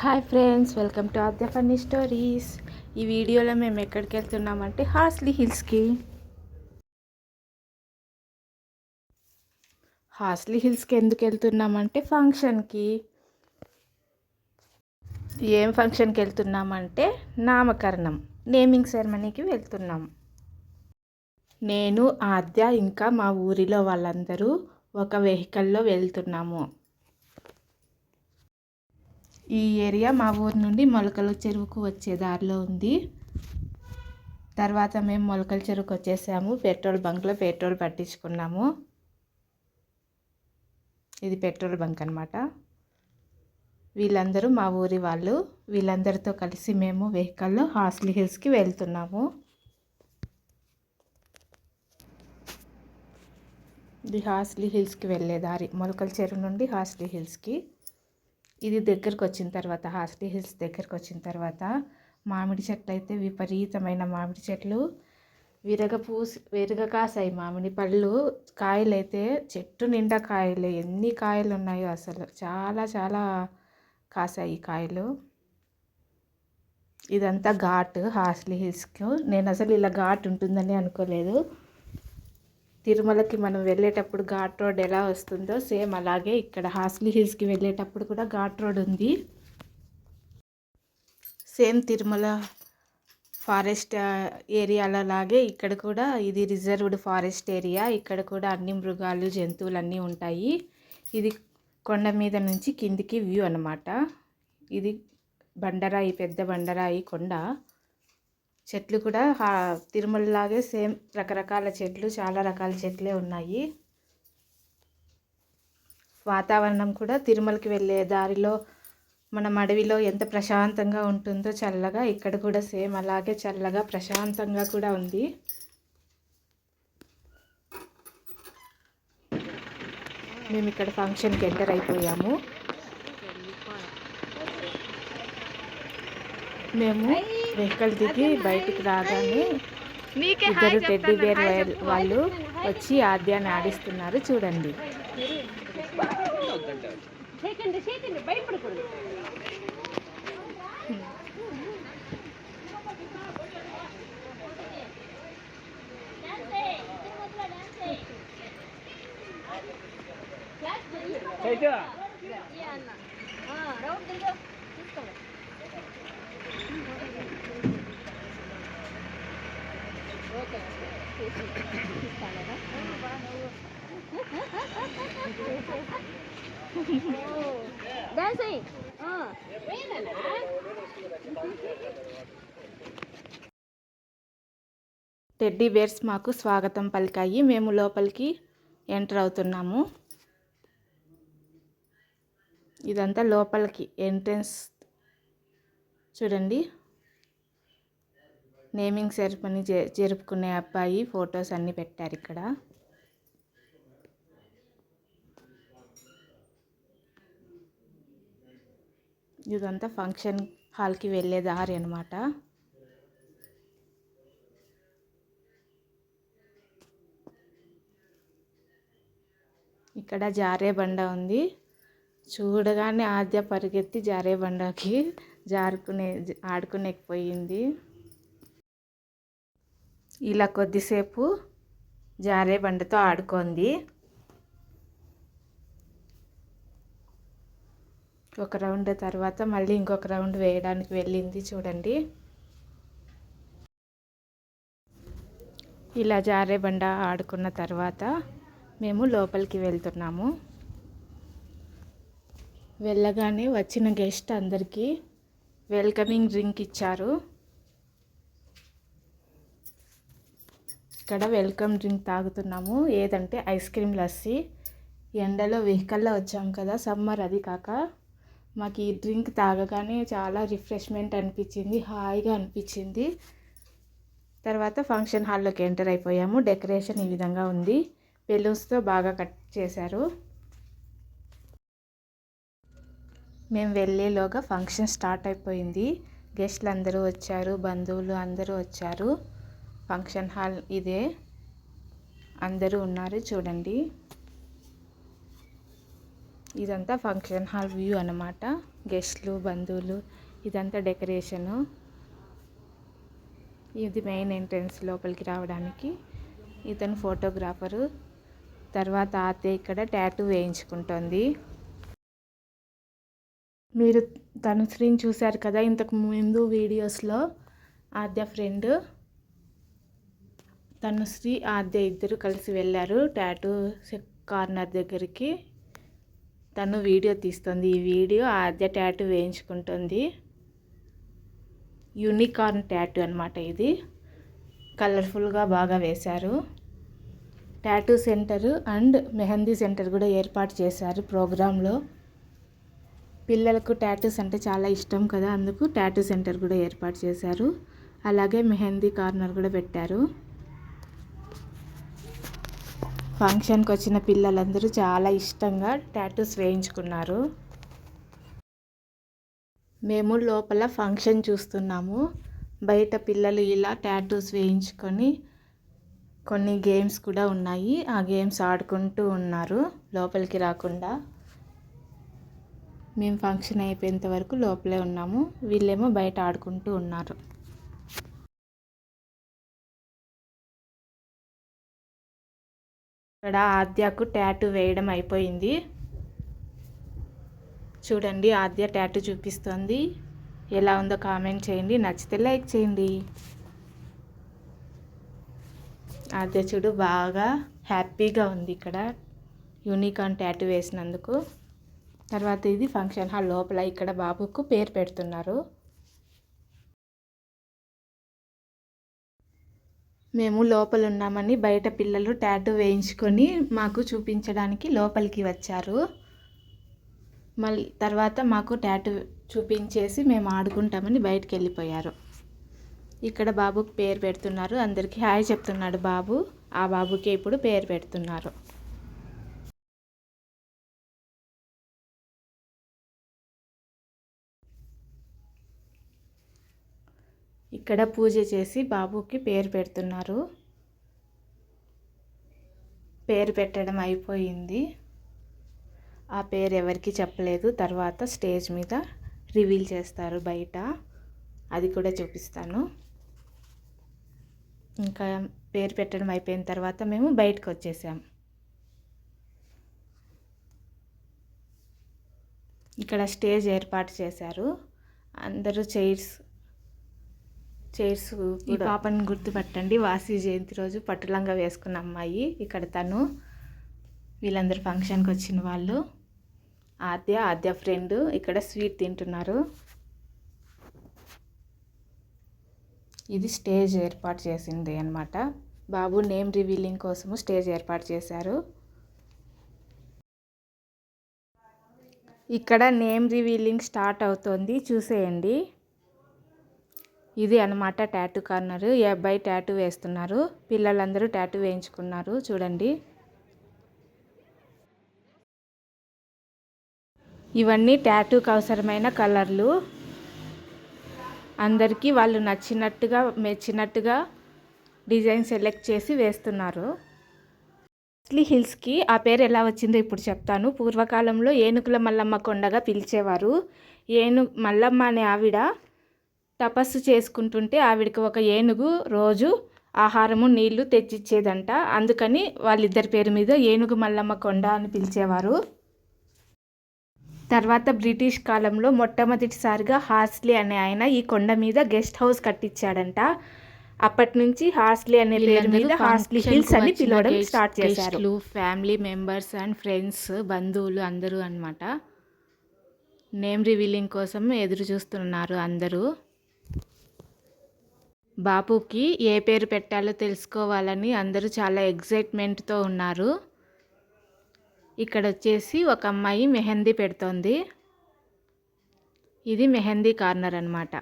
Hi friends, welcome to Aadya funny stories. ఈ వీడియోలో మేము ఎక్కడికి వెళ్తున్నామంటే హార్స్లీ హిల్స్కి. హార్స్లీ హిల్స్కి ఎందుకు వెళ్తున్నామంటే ఫంక్షన్కి. ఏం ఫంక్షన్కి వెళ్తున్నామంటే నామకరణం, నేమింగ్ సెరమనీకి వెళ్తున్నాం. నేను, ఆద్య ఇంకా మా ఊరిలో వాళ్ళందరూ ఒక వెహికల్లో వెళ్తున్నాము. ఈ ఏరియా మా ఊరు నుండి మొలకల చెరువుకు వచ్చే దారిలో ఉంది. తర్వాత మేము మొలకల చెరువుకు వచ్చేసాము. పెట్రోల్ బంక్లో పెట్రోల్ పట్టించుకున్నాము. ఇది పెట్రోల్ బంక్ అనమాట. వీళ్ళందరూ మా ఊరి వాళ్ళు. వీళ్ళందరితో కలిసి మేము వెహికల్లో హార్స్లీ హిల్స్కి వెళ్తున్నాము. ఇది హార్స్లీ హిల్స్కి వెళ్ళే దారి, మొలకల చెరువు నుండి హార్స్లీ హిల్స్కి. ఇది దగ్గరకు వచ్చిన తర్వాత, హార్స్లీ హిల్స్ దగ్గరకు వచ్చిన తర్వాత మామిడి చెట్లు అయితే విపరీతమైన మామిడి చెట్లు విరగకాసాయి. మామిడి పళ్ళు కాయలైతే చెట్టు నిండా కాయలు, ఎన్ని కాయలు ఉన్నాయో అసలు చాలా చాలా కాసాయి కాయలు. ఇదంతా ఘాట్ హార్స్లీ హిల్స్కు. నేను అసలు ఇలా ఘాట్ ఉంటుందని అనుకోలేదు. తిరుమలకి మనం వెళ్ళేటప్పుడు ఘాట్ రోడ్ ఎలా వస్తుందో సేమ్ అలాగే ఇక్కడ హార్స్లీ హిల్స్కి వెళ్ళేటప్పుడు కూడా ఘాట్ రోడ్ ఉంది. సేమ్ తిరుమల ఫారెస్ట్ ఏరియాలలాగే ఇక్కడ కూడా ఇది రిజర్వ్డ్ ఫారెస్ట్ ఏరియా. ఇక్కడ కూడా అన్ని మృగాలు, జంతువులు అన్నీ ఉంటాయి. ఇది కొండ మీద నుంచి కిందికి వ్యూ అన్నమాట. ఇది బండరాయి, పెద్ద బండరాయి కొండ. చెట్లు కూడా తిరుమలలాగే సేమ్ రకరకాల చెట్లు, చాలా రకాల చెట్లే ఉన్నాయి. వాతావరణం కూడా తిరుమలకి వెళ్ళే దారిలో మనం అడవిలో ఎంత ప్రశాంతంగా ఉంటుందో చల్లగా, ఇక్కడ కూడా సేమ్ అలాగే చల్లగా ప్రశాంతంగా కూడా ఉంది. మేము ఇక్కడ ఫంక్షన్కి ఎంటర్ అయిపోయాము. మేము వెహికల్ దిగి బయటికి రాగానే ఇద్దరు టెడ్డీ బేర్ వాళ్ళు వచ్చి ఆద్యాన్ని ఆడిస్తున్నారు, చూడండి. టెడ్డీ బేర్స్ మాకు స్వాగతం పలికాయి. మేము లోపలికి ఎంటర్ అవుతున్నాము. ఇదంతా లోపలికి ఎంట్రన్స్ చూడండి. నేమింగ్ సెరమనీ జరుపుకునే అబ్బాయి ఫొటోస్ అన్నీ పెట్టారు ఇక్కడ. ఇదంతా ఫంక్షన్ హాల్కి వెళ్ళే దారి అన్నమాట. ఇక్కడ జారే బండ ఉంది. చూడగానే ఆద్య పరిగెత్తి జారే బండకి ఆడుకునేకపోయింది. ఇలా కొద్దిసేపు జారే బండతో ఆడుకుంది. ఒక రౌండ్ తర్వాత మళ్ళీ ఇంకొక రౌండ్ వేయడానికి వెళ్ళింది, చూడండి. ఇలా జారే బండ ఆడుకున్న తర్వాత మేము లోపలికి వెళ్తున్నాము. వెళ్ళగానే వచ్చిన గెస్ట్ అందరికీ వెల్కమింగ్ డ్రింక్ ఇచ్చారు. ఇక్కడ వెల్కమ్ డ్రింక్ తాగుతున్నాము. ఏదంటే ఐస్ క్రీమ్ లస్సీ. ఎండలో వెహికల్లో వచ్చాం కదా, సమ్మర్ అది కాక మాకు ఈ డ్రింక్ తాగగానే చాలా రిఫ్రెష్మెంట్ అనిపించింది, హాయిగా అనిపించింది. తర్వాత ఫంక్షన్ హాల్లోకి ఎంటర్ అయిపోయాము. డెకరేషన్ ఈ విధంగా ఉంది. బెలూన్స్తో బాగా కట్ చేశారు. మేము వెళ్ళేలోగా ఫంక్షన్ స్టార్ట్ అయిపోయింది. గెస్ట్లు అందరూ వచ్చారు, బంధువులు అందరూ వచ్చారు. ఫంక్షన్ హాల్ ఇదే, అందరూ ఉన్నారు, చూడండి. ఇదంతా ఫంక్షన్ హాల్ వ్యూ అన్నమాట. గెస్ట్లు, బంధువులు, ఇదంతా డెకరేషను. ఇది మెయిన్ ఎంట్రన్స్ లోపలికి రావడానికి. ఇతను ఫోటోగ్రాఫరు. తర్వాత ఆద్య ఇక్కడ టాటూ వేయించుకుంటుంది. మీరు తనుశ్రీని చూశారు కదా ఇంతకు ముందు వీడియోస్లో. ఆద్య ఫ్రెండ్ తనుశ్రీ, ఆద్య ఇద్దరు కలిసి వెళ్ళారు టాటూ కార్నర్ దగ్గరికి. తను వీడియో తీస్తుంది. ఈ వీడియో ఆద్య టాటూ వేయించుకుంటుంది. యూనికార్న్ టాటూ అనమాట ఇది. కలర్ఫుల్గా బాగా వేశారు. Tattoo centre and mehndi centre కూడా ఏర్పాటు చేశారు ప్రోగ్రాంలో. పిల్లలకు టాటూస్ అంటే చాలా ఇష్టం కదా, అందుకు టాటూ సెంటర్ కూడా ఏర్పాటు చేశారు. అలాగే మెహందీ కార్నర్ కూడా పెట్టారు. ఫంక్షన్కి వచ్చిన పిల్లలందరూ చాలా ఇష్టంగా టాటూస్ వేయించుకున్నారు. మేము లోపల ఫంక్షన్ చూస్తున్నాము. బయట పిల్లలు ఇలా టాటూస్ వేయించుకొని కొన్ని గేమ్స్ కూడా ఉన్నాయి. ఆ గేమ్స్ ఆడుకుంటూ ఉన్నారు లోపలికి రాకుండా. మేము ఫంక్షన్ అయిపోయేంత వరకు లోపలే ఉన్నాము. వీళ్ళేమో బయట ఆడుకుంటూ ఉన్నారు. ఇక్కడ ఆద్యకు టాటూ వేయడం అయిపోయింది. చూడండి, ఆద్య టాటూ చూపిస్తుంది. ఎలా ఉందో కామెంట్ చేయండి. నచ్చితే లైక్ చేయండి. ఆద్య చూడు బాగా హ్యాపీగా ఉంది ఇక్కడ యూనికార్న్ టాటూ వేసినందుకు. తర్వాత ఇది ఫంక్షన్ హాల్ లోపల. ఇక్కడ బాబుకు పేరు పెడుతున్నారు. మేము లోపల ఉన్నామని బయట పిల్లలు టాటూ వేయించుకొని మాకు చూపించడానికి లోపలికి వచ్చారు. మళ్ళీ తర్వాత మాకు టాటూ చూపించేసి మేము ఆడుకుంటామని బయటికి వెళ్ళిపోయారు. ఇక్కడ బాబుకి పేరు పెడుతున్నారు. అందరికీ హాయ్ చెప్తున్నాడు బాబు. ఆ బాబుకి ఇప్పుడు పేరు పెడుతున్నారు. ఇక్కడ పూజ చేసి బాబుకి పేరు పెడుతున్నారు. పేరు పెట్టడం అయిపోయింది. ఆ పేరు ఎవరికి చెప్పలేదు. తర్వాత స్టేజ్ మీద రివీల్ చేస్తారు బయట. అది కూడా చూపిస్తాను. ఇంకా పేరు పెట్టడం అయిపోయిన తర్వాత మేము బయటకు వచ్చేసాం. ఇక్కడ స్టేజ్ ఏర్పాటు చేశారు. అందరూ చైర్స్ ఈ పాపను గుర్తుపట్టండి. వాసి జయంతి రోజు పట్టులంగా వేసుకున్న అమ్మాయి. ఇక్కడ తను. వీళ్ళందరూ ఫంక్షన్కి వచ్చిన వాళ్ళు. ఆద్య ఫ్రెండ్ ఇక్కడ స్వీట్ తింటున్నారు. ఇది స్టేజ్ ఏర్పాటు చేసింది అన్నమాట. బాబు నేమ్ రివీలింగ్ కోసము స్టేజ్ ఏర్పాటు చేశారు. ఇక్కడ నేమ్ రివీలింగ్ స్టార్ట్ అవుతోంది, చూసేయండి. ఇది అన్నమాట టాటూ కార్నర్. ఈ అబ్బాయి టాటూ వేస్తున్నారు. పిల్లలందరూ టాటూ వేయించుకున్నారు. చూడండి, ఇవన్నీ టాటూకి అవసరమైన కలర్లు. అందరికీ వాళ్ళు నచ్చినట్టుగా మెచ్చినట్టుగా డిజైన్ సెలెక్ట్ చేసి వేస్తున్నారు. కాస్ట్లీ హిల్స్కి ఆ పేరు ఎలా వచ్చిందో ఇప్పుడు చెప్తాను. పూర్వకాలంలో ఏనుగుల మల్లమ్మ కొండగా పిలిచేవారు. మల్లమ్మ అనే ఆవిడ తపస్సు చేసుకుంటుంటే ఆవిడకి ఒక ఏనుగు రోజు ఆహారము నీళ్లు తెచ్చిచ్చేదంట. అందుకని వాళ్ళిద్దరి పేరు మీద ఏనుగు మల్లమ్మ కొండ అని పిలిచేవారు. తర్వాత బ్రిటిష్ కాలంలో మొట్టమొదటిసారిగా హార్స్లీ అనే ఆయన ఈ కొండ మీద గెస్ట్ హౌస్ కట్టించాడంట. అప్పటి నుంచి హార్స్లీ అనే పేరు మీద హార్స్లీ హిల్స్ అని పిలవడం స్టార్ట్ చేశారు. ఫ్యామిలీ మెంబర్స్ అండ్ ఫ్రెండ్స్, బంధువులు అందరూ అన్నమాట. నేమ్ రివీలింగ్ కోసం ఎదురు చూస్తున్నారు అందరూ. బాబుకి ఏ పేరు పెట్టాలో తెలుసుకోవాలని అందరూ చాలా ఎగ్జైట్మెంట్తో ఉన్నారు. ఇక్కడ వచ్చేసి ఒక అమ్మాయి మెహందీ పెడుతోంది. ఇది మెహందీ కార్నర్ అన్నమాట.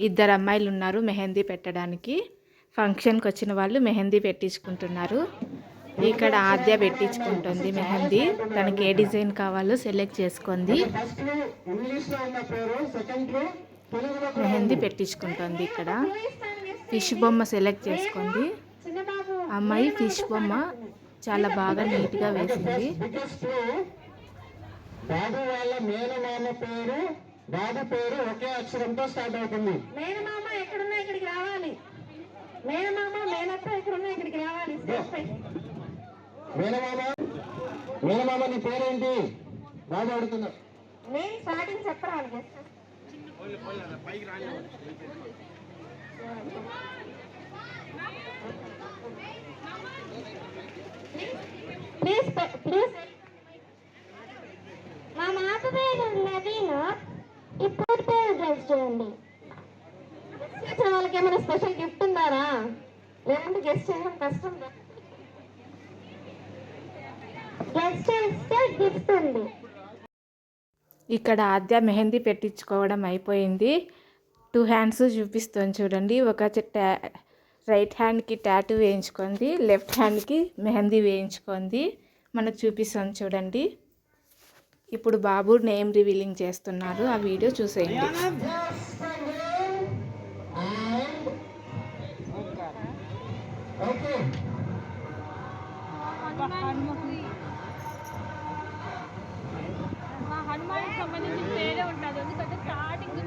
ఇద్దరు అమ్మాయిలు ఉన్నారు మెహందీ పెట్టడానికి. ఫంక్షన్కి వచ్చిన వాళ్ళు మెహందీ పెట్టించుకుంటున్నారు. ఇక్కడ ఆద్య పెట్టించుకుంటుంది మెహందీ. తనకి ఏ డిజైన్ కావాలో సెలెక్ట్ చేసుకుంది. మెహందీ పెట్టించుకుంటుంది. ఇక్కడ ఫిష్ బొమ్మ సెలెక్ట్ చేసుకుంది. అమ్మాయి ఫిష్ బొమ్మ చాలా బాగా నీట్గా వేసింది. బాబు వాళ్ళ మేనమామ పేరు బాబు పేరు ఒకే అక్షరంతో స్టార్ట్ అవుతుంది. మేనమామ ఎక్కడున్నా ఇక్కడికి రావాలి. మేనమామ మేనత్త ఎక్కడున్నా ఇక్కడికి రావాలి. మేనమామ నీ పేరేంటి? బాబు అడుగుతున్నా. నేను స్టార్టింగ్ చెప్పరాలి. ప్లీజ్ మా మాత పేరు నవీన్. ఇప్పుడు పేరు గెస్ట్ చేయండి. వాళ్ళకి ఏమైనా స్పెషల్ గిఫ్ట్ ఉందారా? లేదంటే గెస్ట్ చేయడం కష్టం. గెస్ట్ చేస్తే గిఫ్ట్ ఉంది. ఇక్కడ ఆద్య మెహందీ పెట్టించుకోవడం అయిపోయింది. 2 హ్యాండ్స్ చూపిస్తాను చూడండి. ఒక రైట్ హ్యాండ్కి టాటూ వేయించుకుంది, లెఫ్ట్ హ్యాండ్కి మెహందీ వేయించుకుంది. మనకు చూపిస్తాను చూడండి. ఇప్పుడు బాబు నేమ్ రివీలింగ్ చేస్తున్నారు. ఆ వీడియో చూసేయండి. హనుమాన్ సంబంధించిన పేరే ఉంటుంది. ఎందుకంటే స్టార్టింగ్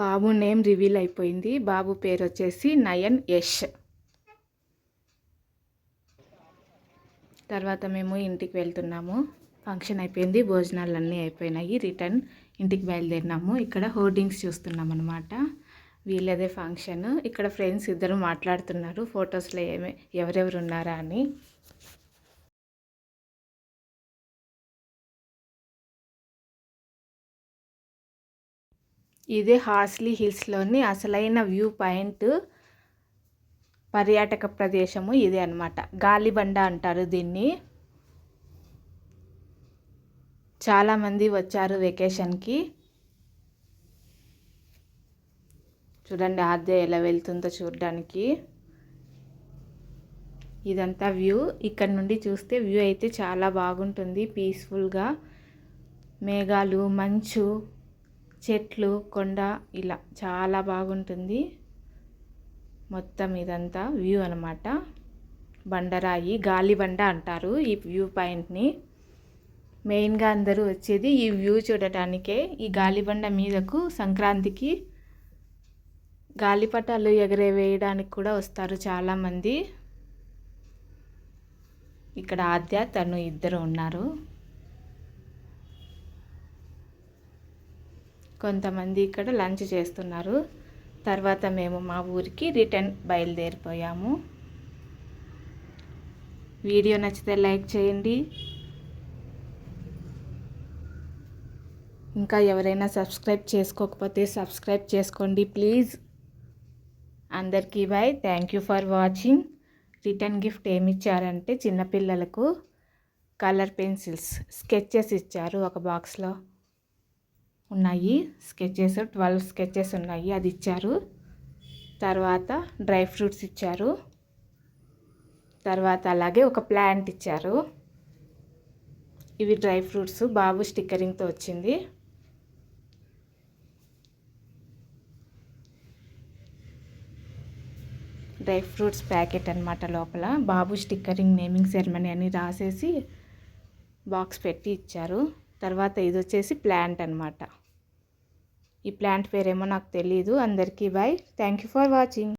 బాబు నేమ్ రివీల్ అయిపోయింది. బాబు పేరు వచ్చేసి నయన్ యష్. తర్వాత మేము ఇంటికి వెళ్తున్నాము. ఫంక్షన్ అయిపోయింది, భోజనాలు అన్నీ అయిపోయినాయి. రిటర్న్ ఇంటికి బయలుదేరినాము. ఇక్కడ హోర్డింగ్స్ చూస్తున్నాం అనమాట. వీళ్ళదే ఫంక్షన్. ఇక్కడ ఫ్రెండ్స్ ఇద్దరు మాట్లాడుతున్నారు ఫొటోస్లో ఎవరెవరు ఉన్నారా అని. ఇదే హార్స్లీ హిల్స్లోని అసలైన వ్యూ పాయింట్, పర్యాటక ప్రదేశము ఇదే అన్నమాట. గాలిబండ అంటారు దీన్ని. చాలామంది వచ్చారు వెకేషన్కి. చూడండి ఆద్య ఎలా వెళ్తుందో చూడడానికి. ఇదంతా వ్యూ. ఇక్కడ నుండి చూస్తే వ్యూ అయితే చాలా బాగుంటుంది, పీస్ఫుల్గా. మేఘాలు, మంచు, చెట్లు, కొండ, ఇలా చాలా బాగుంటుంది. మొత్తం ఇదంతా వ్యూ అనమాట. బండరాయి, గాలిబండ అంటారు ఈ వ్యూ పాయింట్ని. మెయిన్గా అందరూ వచ్చేది ఈ వ్యూ చూడటానికే. ఈ గాలిబండ మీదకు సంక్రాంతికి గాలిపటాలు ఎగరవేయడానికి కూడా వస్తారు చాలామంది. ఇక్కడ ఆద్య తను ఇద్దరు ఉన్నారు. కొంతమంది ఇక్కడ లంచ్ చేస్తున్నారు. తర్వాత మేము మా ఊరికి రిటర్న్ బయలుదేరిపోయాము. వీడియో నచ్చితే లైక్ చేయండి. ఇంకా ఎవరైనా సబ్స్క్రైబ్ చేసుకోకపోతే సబ్స్క్రైబ్ చేసుకోండి ప్లీజ్. అందరికీ by. Thank you for watching. Return gift ఏమి ఇచ్చారంటే చిన్నపిల్లలకు కలర్ పెన్సిల్స్, స్కెచెస్ ఇచ్చారు. ఒక బాక్స్లో ఉన్నాయి స్కెచెస్, 12 స్కెచెస్ ఉన్నాయి, అది ఇచ్చారు. తర్వాత డ్రై ఫ్రూట్స్ ఇచ్చారు. తర్వాత అలాగే ఒక ప్లాంట్ ఇచ్చారు. ఇవి డ్రై ఫ్రూట్స్, బాబు స్టిక్కరింగ్తో వచ్చింది. డ్రై ఫ్రూట్స్ ప్యాకెట్ అన్నమాట. లోపల బాబు స్టిక్కరింగ్, నేమింగ్ సెరమనీ అని రాసేసి బాక్స్ పెట్టి ఇచ్చారు. తర్వాత ఇది వచ్చేసి ప్లాంట్ అన్నమాట. ఈ ప్లాంట్ పేరేమో నాకు తెలీదు. అందరికీ bye. Thank you for watching.